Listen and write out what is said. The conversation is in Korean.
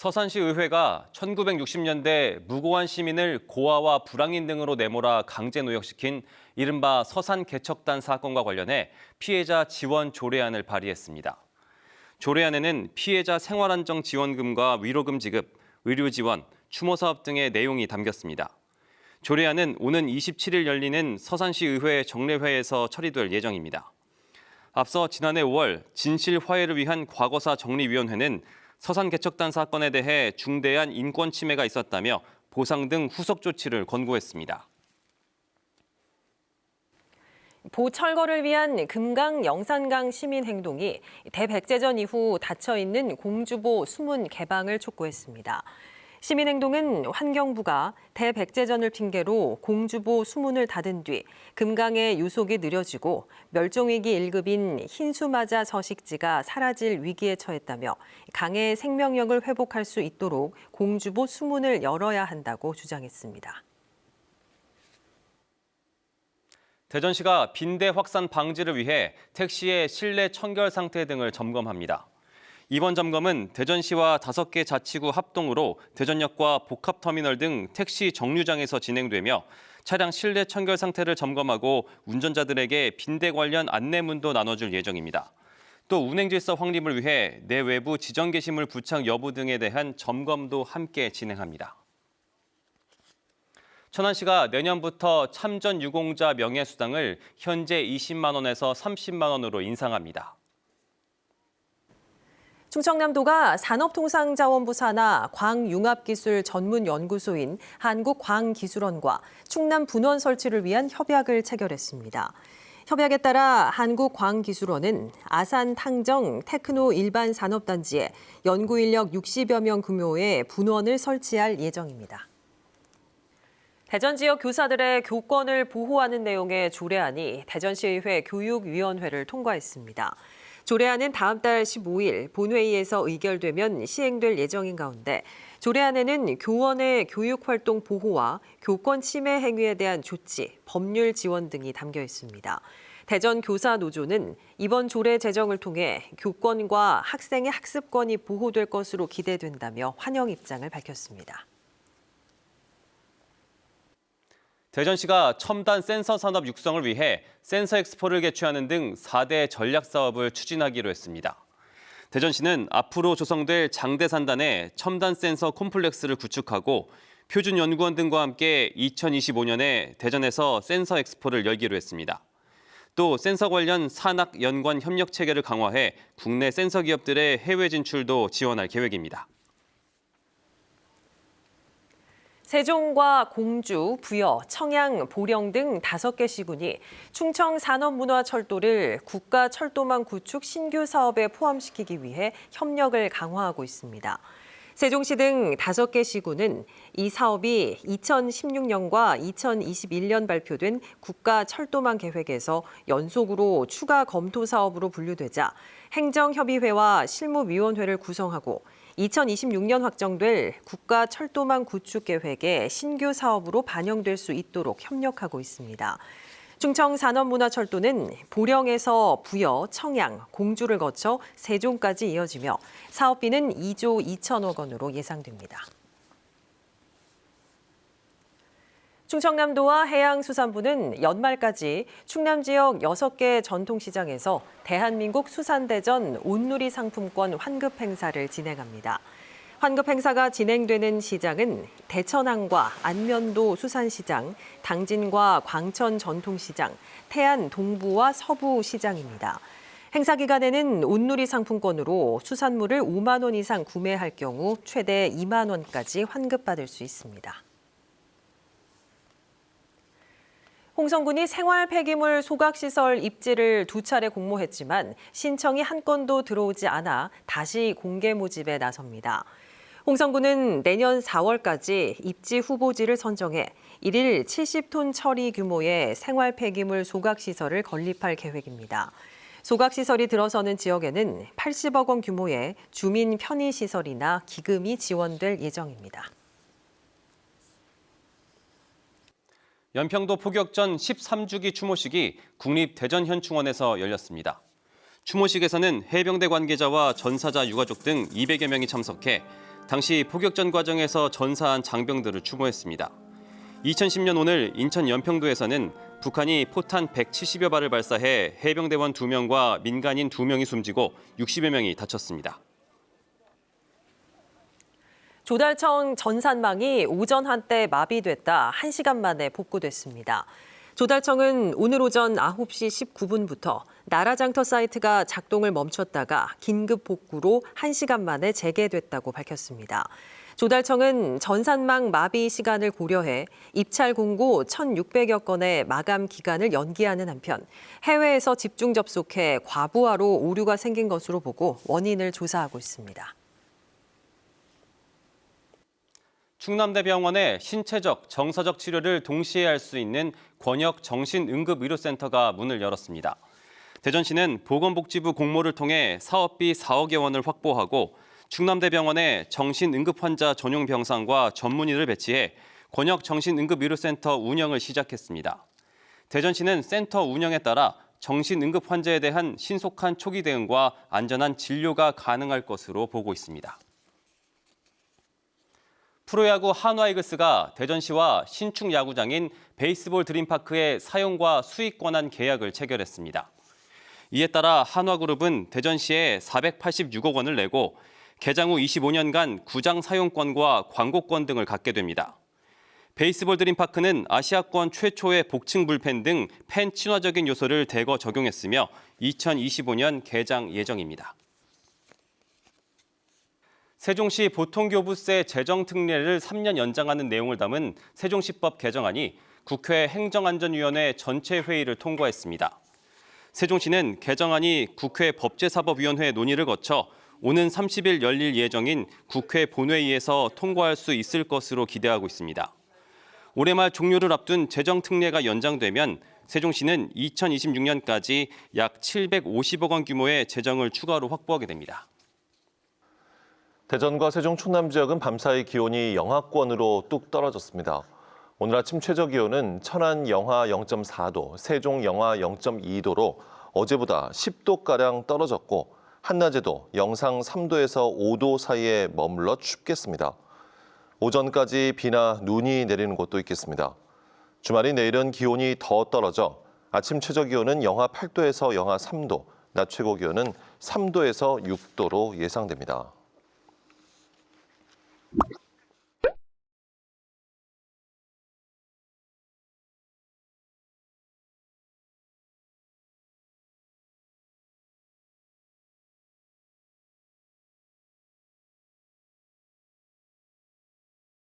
서산시 의회가 1960년대 무고한 시민을 고아와 불황인 등으로 내몰아 강제 노역시킨 이른바 서산 개척단 사건과 관련해 피해자 지원 조례안을 발의했습니다. 조례안에는 피해자 생활안정 지원금과 위로금 지급, 의료 지원, 추모 사업 등의 내용이 담겼습니다. 조례안은 오는 27일 열리는 서산시 의회 정례회에서 처리될 예정입니다. 앞서 지난해 5월 진실 화해를 위한 과거사 정리위원회는 서산 개척단 사건에 대해 중대한 인권 침해가 있었다며 보상 등 후속 조치를 권고했습니다. 보철거를 위한 금강 영산강 시민행동이 대백제전 이후 닫혀있는 공주보 수문 개방을 촉구했습니다. 시민행동은 환경부가 대백제전을 핑계로 공주보 수문을 닫은 뒤 금강의 유속이 느려지고 멸종위기 1급인 흰수마자 서식지가 사라질 위기에 처했다며 강의 생명력을 회복할 수 있도록 공주보 수문을 열어야 한다고 주장했습니다. 대전시가 빈대 확산 방지를 위해 택시의 실내 청결 상태 등을 점검합니다. 이번 점검은 대전시와 5개 자치구 합동으로 대전역과 복합터미널 등 택시 정류장에서 진행되며 차량 실내 청결 상태를 점검하고 운전자들에게 빈대 관련 안내문도 나눠줄 예정입니다. 또 운행 질서 확립을 위해 내외부 지정 게시물 부착 여부 등에 대한 점검도 함께 진행합니다. 천안시가 내년부터 참전 유공자 명예수당을 현재 20만 원에서 30만 원으로 인상합니다. 충청남도가 산업통상자원부 산하 광융합기술 전문연구소인 한국광기술원과 충남 분원 설치를 위한 협약을 체결했습니다. 협약에 따라 한국광기술원은 아산 탕정 테크노 일반 산업단지에 연구인력 60여 명 규모의 분원을 설치할 예정입니다. 대전 지역 교사들의 교권을 보호하는 내용의 조례안이 대전시의회 교육위원회를 통과했습니다. 조례안은 다음 달 15일 본회의에서 의결되면 시행될 예정인 가운데 조례안에는 교원의 교육활동 보호와 교권 침해 행위에 대한 조치, 법률 지원 등이 담겨 있습니다. 대전교사노조는 이번 조례 제정을 통해 교권과 학생의 학습권이 보호될 것으로 기대된다며 환영 입장을 밝혔습니다. 대전시가 첨단 센서 산업 육성을 위해 센서 엑스포를 개최하는 등 4대 전략 사업을 추진하기로 했습니다. 대전시는 앞으로 조성될 장대산단에 첨단 센서 콤플렉스를 구축하고 표준연구원 등과 함께 2025년에 대전에서 센서 엑스포를 열기로 했습니다. 또 센서 관련 산학 연관 협력 체계를 강화해 국내 센서 기업들의 해외 진출도 지원할 계획입니다. 세종과 공주, 부여, 청양, 보령 등 5개 시군이 충청 산업문화철도를 국가철도망 구축 신규 사업에 포함시키기 위해 협력을 강화하고 있습니다. 세종시 등 5개 시군은 이 사업이 2016년과 2021년 발표된 국가철도망 계획에서 연속으로 추가 검토 사업으로 분류되자 행정협의회와 실무위원회를 구성하고 2026년 확정될 국가철도망 구축 계획에 신규 사업으로 반영될 수 있도록 협력하고 있습니다. 충청산업문화철도는 보령에서 부여, 청양, 공주를 거쳐 세종까지 이어지며 사업비는 2조 2천억 원으로 예상됩니다. 충청남도와 해양수산부는 연말까지 충남 지역 6개 전통시장에서 대한민국 수산대전 온누리 상품권 환급 행사를 진행합니다. 환급 행사가 진행되는 시장은 대천항과 안면도 수산시장, 당진과 광천 전통시장, 태안 동부와 서부 시장입니다. 행사 기간에는 온누리 상품권으로 수산물을 5만 원 이상 구매할 경우 최대 2만 원까지 환급받을 수 있습니다. 홍성군이 생활 폐기물 소각시설 입지를 2차례 공모했지만 신청이 한 건도 들어오지 않아 다시 공개 모집에 나섭니다. 홍성군은 내년 4월까지 입지 후보지를 선정해 1일 70톤 처리 규모의 생활 폐기물 소각시설을 건립할 계획입니다. 소각시설이 들어서는 지역에는 80억 원 규모의 주민 편의시설이나 기금이 지원될 예정입니다. 연평도 포격전 13주기 추모식이 국립대전현충원에서 열렸습니다. 추모식에서는 해병대 관계자와 전사자 유가족 등 200여 명이 참석해 당시 포격전 과정에서 전사한 장병들을 추모했습니다. 2010년 오늘 인천 연평도에서는 북한이 포탄 170여 발을 발사해 해병대원 2명과 민간인 2명이 숨지고 60여 명이 다쳤습니다. 조달청 전산망이 오전 한때 마비됐다 1시간 만에 복구됐습니다. 조달청은 오늘 오전 9시 19분부터 나라장터 사이트가 작동을 멈췄다가 긴급 복구로 1시간 만에 재개됐다고 밝혔습니다. 조달청은 전산망 마비 시간을 고려해 입찰 공고 1,600여 건의 마감 기간을 연기하는 한편 해외에서 집중 접속해 과부하로 오류가 생긴 것으로 보고 원인을 조사하고 있습니다. 충남대병원에 신체적, 정서적 치료를 동시에 할 수 있는 권역 정신응급의료센터가 문을 열었습니다. 대전시는 보건복지부 공모를 통해 사업비 4억여 원을 확보하고 충남대병원에 정신응급환자 전용 병상과 전문의를 배치해 권역 정신응급의료센터 운영을 시작했습니다. 대전시는 센터 운영에 따라 정신응급 환자에 대한 신속한 초기 대응과 안전한 진료가 가능할 것으로 보고 있습니다. 프로야구 한화이글스가 대전시와 신축 야구장인 베이스볼 드림파크의 사용과 수익 권한 계약을 체결했습니다. 이에 따라 한화그룹은 대전시에 486억 원을 내고 개장 후 25년간 구장 사용권과 광고권 등을 갖게 됩니다. 베이스볼 드림파크는 아시아권 최초의 복층 불펜 등 팬 친화적인 요소를 대거 적용했으며 2025년 개장 예정입니다. 세종시 보통교부세 재정특례를 3년 연장하는 내용을 담은 세종시법 개정안이 국회 행정안전위원회 전체 회의를 통과했습니다. 세종시는 개정안이 국회 법제사법위원회 논의를 거쳐 오는 30일 열릴 예정인 국회 본회의에서 통과할 수 있을 것으로 기대하고 있습니다. 올해 말 종료를 앞둔 재정특례가 연장되면 세종시는 2026년까지 약 750억 원 규모의 재정을 추가로 확보하게 됩니다. 대전과 세종 충남 지역은 밤사이 기온이 영하권으로 뚝 떨어졌습니다. 오늘 아침 최저기온은 천안 영하 0.4도, 세종 영하 0.2도로 어제보다 10도가량 떨어졌고 한낮에도 영상 3도에서 5도 사이에 머물러 춥겠습니다. 오전까지 비나 눈이 내리는 곳도 있겠습니다. 주말인 내일은 기온이 더 떨어져 아침 최저기온은 영하 8도에서 영하 3도, 낮 최고기온은 3도에서 6도로 예상됩니다.